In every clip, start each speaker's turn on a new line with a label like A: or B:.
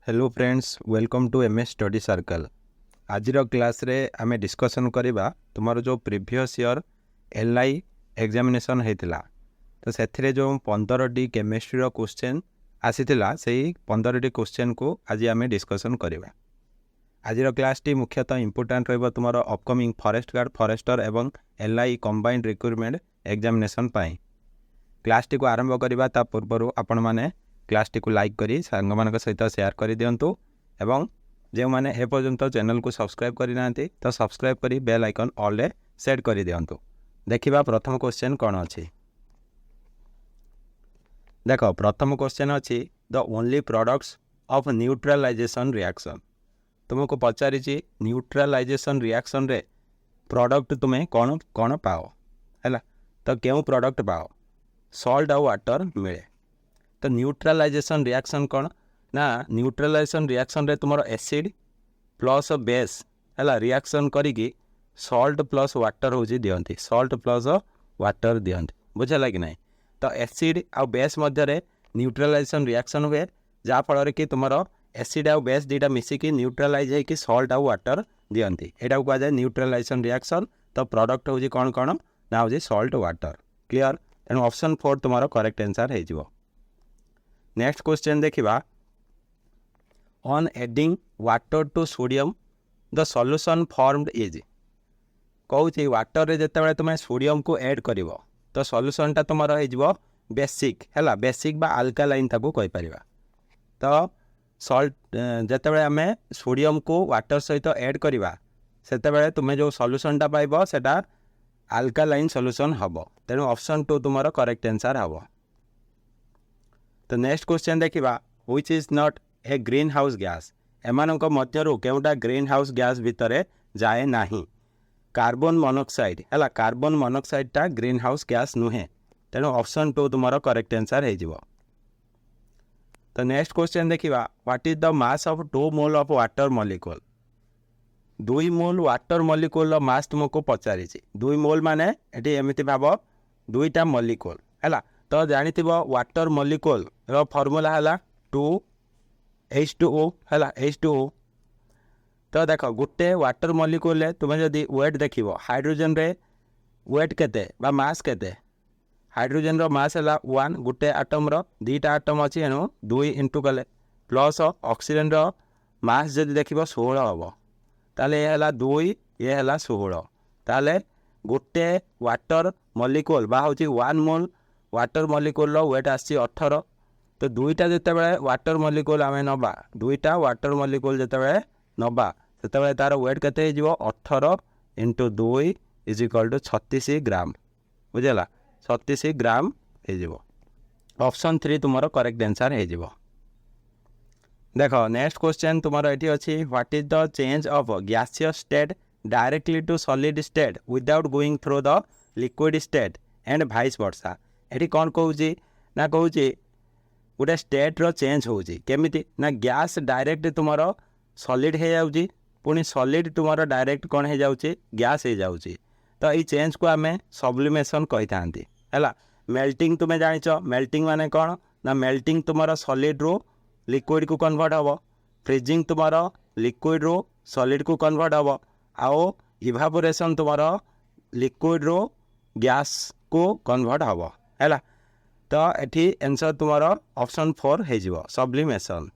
A: Hello friends, welcome to MS study circle. आज class रे आमे डिस्कशन करबा तुमार जो प्रीवियस ईयर एलआई एग्जामिनेशन हेतिला तो सेथिरे जो 15टी केमिस्ट्री रो क्वेश्चन आसीथिला सेही 15टी क्वेश्चन को आज आमे डिस्कशन करबा। आज क्लास टी मुख्यतः इंपोर्टेंट रहबो तुमार अपकमिंग फॉरेस्ट गार्ड फॉरेस्टर एवं एलआई कंबाइंड रिक्रूटमेंट एग्जामिनेशन पाई। क्लास टी को आरंभ करबा ता पूर्व आपण माने क्लास टी को लाइक करी सांग मान सहित शेयर कर दिंतु एवं जो मैंने ए पर्यंत चैनल को सब्सक्राइब करना तो सब्सक्राइब करी बेल आइकन ऑल रे सेट कर दिंतु। देखिबा प्रथम क्वेश्चन कौन अच्छी। देख प्रथम क्वेश्चन अच्छी the only products of neutralisation reaction. तुमको पचारि न्यूट्रलाइजेशन रिएक्शन रे प्रोडक्ट तुम्हें कौन कौन पाओ है तो क्यों प्रोडक्ट पाओ सॉल्ट और वाटर मिले। तो न्यूट्रलाइजेशन रिएक्शन कौन ना न्यूट्रलाइजेशन रिएक्शन रे तुम एसिड प्लस बेस है रिएक्शन करी सॉल्ट प्लस वाटर हो दियंती सॉल्ट प्लस वाटर दियंती बुझला कि नहीं। तो एसिड आउ बेस मध्य न्यूट्रलाइजेशन रिएक्शन हुए जहाँ फल कि तुम एसिड आउ बेस दुटा मिसिकी न्यूट्रलाइज होकर सॉल्ट आउ वाटर दियंती एटा को कहुए न्यूट्रलाइजेशन रिएक्शन। तो प्रोडक्ट हूँ कौन कौन ना हूँ सॉल्ट वाटर। क्लियर तेणु ऑप्शन 4 तुम करेक्ट आंसर हो। नेक्स्ट क्वेश्चन देखिबा on adding water to sodium the solution formed is. कहूँ वाटर रे जिते तुम्हें सोडियम को ऐड कर तो सॉल्यूशन टा तुम हो बेसिक है बेसिक बा अल्कालाइन ताको कहि परिबा। तो सॉल्ट जिते आम सोडियम को वाटर सहित ऐड करवा से तुम्हें जो सॉल्यूशन टा पाइबो सेटा अल्कालाइन सॉल्यूशन हम। तेणु ऑप्शन 2 तुम करेक्ट आंसर हम। तो नेक्स्ट क्वेश्चन देखिबा which is not a greenhouse gas. एमानक मध्यरु केउटा ग्रीन हाउस गैस भितरे जाए नाही। कार्बन मोनोक्साइड है कार्बन मोनोक्साइड टा ग्रीन हाउस गैस नुहे। तेणु ऑप्शन 2 तुम करेक्ट आंसर हो। तो नेक्स्ट क्वेश्चन देखिबा what is the mass of 2 mole of water molecule. 2 mole water molecule mass तुमको पचारि 2 मोल माने एटी एमिति भाव 2टा मॉलिक्यूल है। तो जानी वाटर मॉलिक्यूल रो फॉर्मूला है 2H2O है H2O। तो देख गोटे वाटर मॉलिक्यूल तुम्हें जदि वेट देख हाइड्रोजन रे वेट केते बा मास केते हाइड्रोजन रो मास है 1 गोटे आटम रो 2टा आटम अच्छी एणु 2 इंटू कले प्लस ऑक्सीजन रो मास जदि देख 16 हम ताले ये है 2 ये है 16 ताले गोटे वाटर मॉलिक्यूल बा होची 1 मोल वाटर मॉलिक्यूल वेट आसी 18। तो 2टा जिते वाटर मॉलिक्यूल आम नवा 2टा वाटर मॉलिक्यूल जिते नवा से तार वेट केते 18 इंटू 2 इज इक्वल टू 36 ग्राम बुझेगा 36 ग्राम हो। ऑप्शन 3 तुम करेक्ट आंसर हो। देख नेक्स्ट क्वेश्चन तुम ये अच्छी what is the change of gaseous state directly to solid state without going through the liquid state and vice versa. ये कौन कहूँ ना कहूँ गोटे स्टेट रो चेंज होउची केमिति ना गैस डायरेक्ट तुमर सॉलिड हो जाउची पुणी सॉलिड तुमर डायरेक्ट कौन हो जाउची गैस हो जाउची। तो ये चेंज को आम सब्लिमेशन कही था है। मेल्टिंग तुम्हें जानिच मेल्टिंग माने कौन ना मेल्टिंग तुमर सॉलिड रो लिक्विड को कन्वर्ट हम। फ्रीजिंग तुमर लिक्विड रो सॉलिड को कन्वर्ट हम। आओ इवापोरेशन तुमर लिक्विड रो गैस को कन्वर्ट हम है। तो ये आंसर तुम ऑप्शन 4 हो सब्लिमेशन।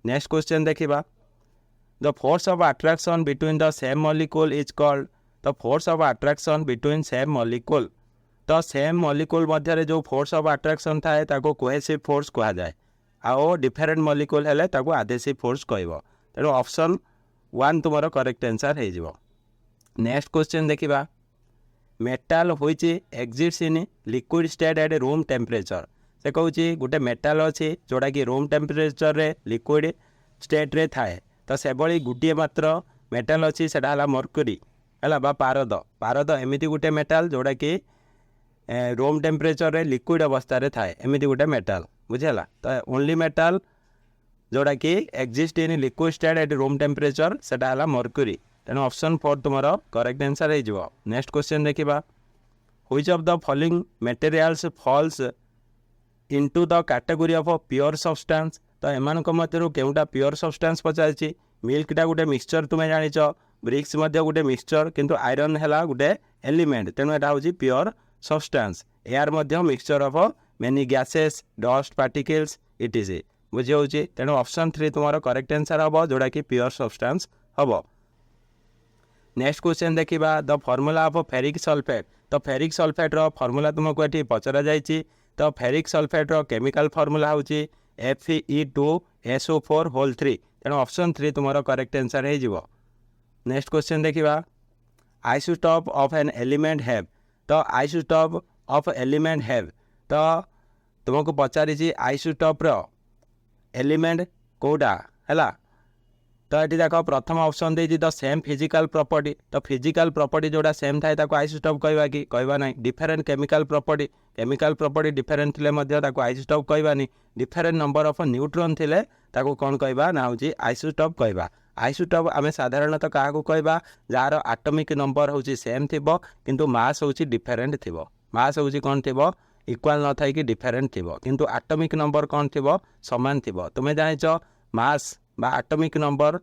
A: नेक्स्ट क्वेश्चन देखिबा the force of attraction between the same molecule is called. The force of attraction between same molecule. तो सेम मॉलिक्यूल मध्य जो फोर्स ऑफ अट्रैक्शन थाए ताको कोहेसिव फोर्स कहा जाए आओ डिफरेंट मॉलिक्यूल हेले ताको आधेसिव फोर्स कहब। तेणु ऑप्शन 1 तुम करेक्ट आंसर हो। नेक्स्ट क्वेश्चन देखिबा metal which exists in liquid state at room temperature. से कहूँ गोटे मेटाल अच्छी जोटा कि रूम टेम्परेचर रे लिक्विड स्टेट रे थाए। तो से भली गोटे मात्र मेटाल अच्छी से मर्क्यूरी है बा पारद पारद एमती गोटे मेटाल जोटा कि रूम टेम्परेचर रे लिक्विड अवस्था रे थाए एमती गोटे मेटाल बुझेगा। तो ओनली मेटाल जोटा कि exist in liquid state at room temperature से मर्क्यूरी। तेणु ऑप्शन 4 तुम करेक्ट आंसर हो। नेक्स्ट क्वेश्चन देखिबा which of the following materials falls into the category of pure substance. तो एमानक मध्यरु केउटा प्योर सब्सटेंस पचारछि मिल्कटा गोटे मिक्सचर तुमे जानिच ब्रिक्स मध्य गोटे मिक्सचर किंतु आयरन हैला गोटे एलिमेंट तेणु एटा होछि प्योर सब्सटेंस एयर मध्य mixture of many gases dust particles etc बुझी होछि तेणु ऑप्शन 3 तुम्हारा करेक्ट आंसर हबो जोडा कि प्योर सब्सटेंस हबो। नेक्स्ट क्वेश्चन देखिबा the formula of ferric sulphate तो फेरिक सल्फेट रो फॉर्मूला तुमको एठी पचरा जायछि तो फेरिक सल्फेट रो केमिकल फॉर्मूला होछि Fe2SO4 होल 3 तेणु ऑप्शन 3 तुम्हारा करेक्ट आंसर हे जिवो। नेक्स्ट क्वेश्चन देखिबा isotope of an element have तो आइसोटोप ऑफ एलिमेंट हैव तो तुमको पचारिछि आइसोटोप रो एलिमेंट कोडा हैला तो ये देख प्रथम option they the same physical property तो फिजिकल प्रॉपर्टी जोड़ा सेम थाए ताको आइसोटोप कहवा कि कहवा नहीं डिफरेंट केमिकल प्रॉपर्टी डिफरेंट थिले मध्य ताको आइसोटोप कहवानी डिफरेंट नंबर ऑफ न्यूट्रॉन थिले ताको कोन कहवा ना होची आइसोटोप कहवा। आइसोटोप आमे साधारणतः काहाको कहवा जार एटॉमिक नंबर होची सेम थिबो किंतु मास होची डिफरेंट थिबो मास होची कोन थिबो इक्वल न थाई कि डिफरेंट थिबो किंतु एटॉमिक नंबर कोन थिबो समान थिबो। तुमे जानिचो मास बा एटॉमिक नंबर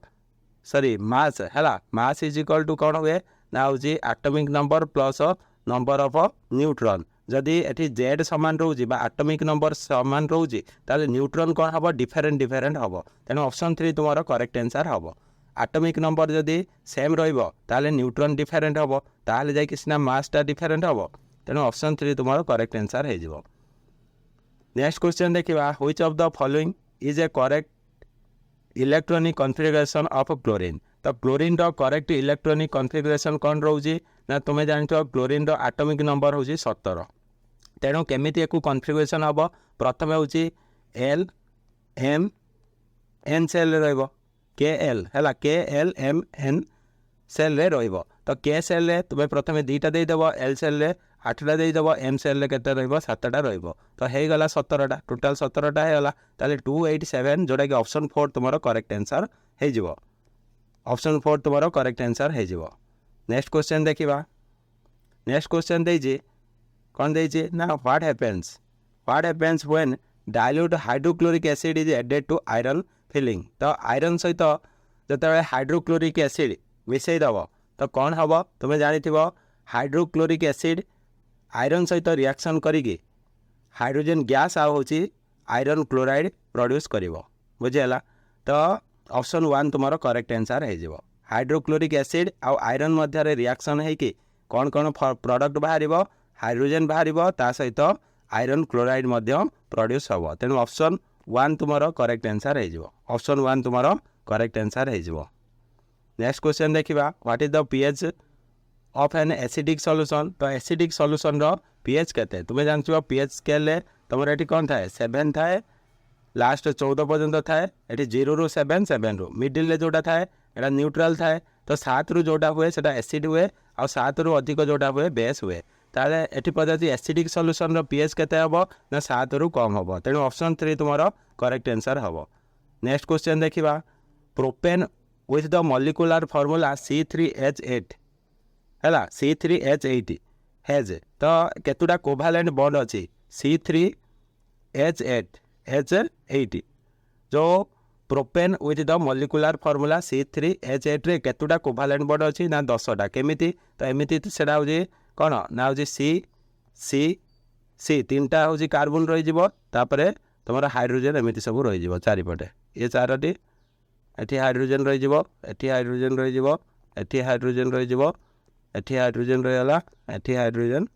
A: सॉरी मास हैला मास इज इक्वल टू कौन हुए ना होची atomic number plus number of neutron जदि एठी जेड समान रहउची बा एटॉमिक नंबर समान रहउची ताले न्यूट्रॉन कोन हबो डिफरेंट हबो तेनो ऑप्शन 3 तुम्हारा करेक्ट आंसर हबो। एटॉमिक नंबर जदि सेम रहइबो ताले न्यूट्रॉन डिफरेंट हबो ताले जाय किसना मास ता डिफरेंट हबो तेनो ऑप्शन 3 तुम्हारा करेक्ट आंसर हे जिवो। नेक्स्ट क्वेश्चन देखिबा which of the following is A correct electronic configuration of chlorine तो क्लोरीन रो करेक्ट इलेक्ट्रॉनिक कॉन्फ़िगरेशन कौन रोची ना तुम्हें जानते क्लोरीन रो एटॉमिक नंबर होची 17 तेणु केमिति एकु कॉन्फ़िगरेशन हबो प्रथम होची एल एम एन सेल रहइबो के एल हैला के एल एम एन सेल रे रहइबो तो के सेल रे तुम्हें प्रथम दुईटा दे देबो एल सेल रे 8टा दे देबो एम सेल रे केते रहइबो 7टा रहइबो तो हे गला 17टा टोटल 17टा हे गला ताले 287 जोडा कि ऑप्शन 4 तुम्हारा करेक्ट आंसर हे जिवो ऑप्शन 4 तुम्हारा करेक्ट आंसर हे जिवो। नेक्स्ट क्वेश्चन देखिबा नेक्स्ट क्वेश्चन देजी कौन देजी ना what happens when dilute hydrochloric acid is added to iron filling तो आयरन सहित जतबे हाइड्रोक्लोरिक एसिड मिसई दबो तो कौन हबो तुमे जानिथिबो हाइड्रोक्लोरिक एसिड आयरन सहित रिएक्शन करिकी हाइड्रोजन गैस आ होची आयरन क्लोराइड प्रोड्यूस करिवो बुझिला तो ऑप्शन 1 तुम्हारा करेक्ट आंसर हे जिवो। हाइड्रोक्लोरिक एसिड आ आयरन मध्य रे रिएक्शन है कि कौन प्रोडक्ट बाहरिबो हाइड्रोजन बाहरिबो ता सहित आयरन क्लोराइड मध्य प्रोड्यूस हबो तेनु ऑप्शन 1 तुम्हारा करेक्ट आंसर हे जिवो ऑप्शन 1 तुम्हारा करेक्ट आंसर हे जिवो। नेक्स्ट क्वेश्चन देखिबा what is the pH of an acidic solution तो एसिडिक सॉल्यूशन रो पीएच केते तुमे जानछो पीएच स्केल रे तमर एठी कोन थाए 7 थाए लास्ट 14 पर्यंत थाए एठी 0 रु 7 रु मिडिल रे जोटा थाए एटा न्यूट्रल थाए तो 7 रु जोटा हुए सेटा एसिड हुए आ 7 रु अधिक जोटा हुए बेस हुए ताले एठी पदार्थी एसिडिक सॉल्यूशन रो पीएच केते हबो ना 7 रु कम हबो तेनु ऑप्शन 3 तुम्हारा करेक्ट आंसर हबो। नेक्स्ट क्वेश्चन देखिबा propane with the molecular formula C3H8 हैला C3H8 हैज तो केतुटा कोवैलेंट बॉन्ड अछि C3H8 जो propane with the molecular formula C3H8 रे केतुटा कोवैलेंट बॉन्ड अछि ना 10टा केमिति तो एमिति सेडा होजी कोन ना होजी C तीनटा होजी कार्बन रहि जिवो तापरे तमरा हाइड्रोजन एमिति सब रहि जिवो चारिपटे ये चारोटी एठी हाइड्रोजन रहि जिवो एठी हाइड्रोजन रहि जिवो एठी हाइड्रोजन रहि जिवो एठी हाइड्रोजन रहिला एठी हाइड्रोजन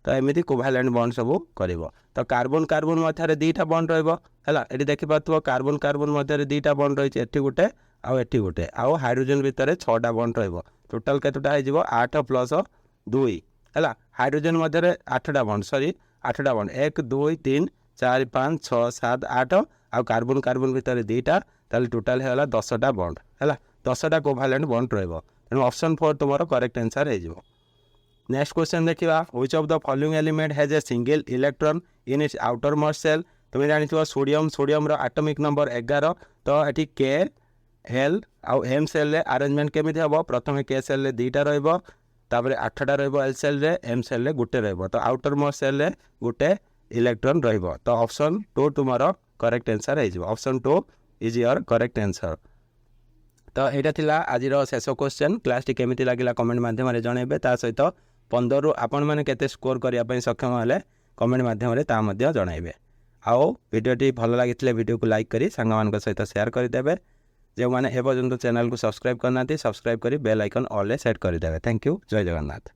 A: तो एमिति कोवैलेंट बॉन्ड सब करिवो तो कार्बन कार्बन मध्य दुईटा बॉन्ड रहइबो हैला एठी देखि पाथुव कार्बन कार्बन मध्य दुईटा बॉन्ड रहिछि एठी गुटे आ एठी गुटे आ हाइड्रोजन भितर 6टा बॉन्ड रहइबो टोटल केतुटा हे जिवो 8 + 2 हैला हाइड्रोजन मध्य 8टा बॉन्ड सॉरी 8टा बॉन्ड 1 2 3 4 5 6 7 8 आ कार्बन कार्बन भितर दुईटा ताले टोटल हेला 10टा बॉन्ड हैला 10टा कोवैलेंट बॉन्ड रहइबो तेणु ऑप्शन 4 तुम्हारा करेक्ट आंसर हे जिवो। नेक्स्ट क्वेश्चन देखिबा which of the following element has a single electron in its outermost shell तुम जानिथिबो सोडियम रो एटॉमिक नंबर 11 तो एठी के एल आ एम सेल रे अरेंजमेंट केमिति हबो प्रथमे के सेल रे दुईटा रहइबो तापरे 8टा रहइबो एल सेल रे एम सेल रे गुटे रहइबो तो आउटर मोस्ट सेल रे गुटे इलेक्ट्रॉन रहइबो तो ऑप्शन 2 तुम्हारा करेक्ट आंसर हो option 2 is your correct answer. तो यहाँ थिला आज शेष क्वेश्चन क्लास टी केमिति लागिला कमेंट माध्यम जनइबे ता सहित 15 रु आपण मैंने केते स्कोर करने सक्षम हेले कमेंट माध्यम जनइबे। आओ वीडियोटी भल लगी वीडियो को लाइक करी सांग सहित शेयर करदे। जो मैंने एपर्यंत चैनल को सब्सक्राइब करना सब्सक्राइब करी बेल आइकन ऑल सेट करदे। Thank you. जय जगन्नाथ।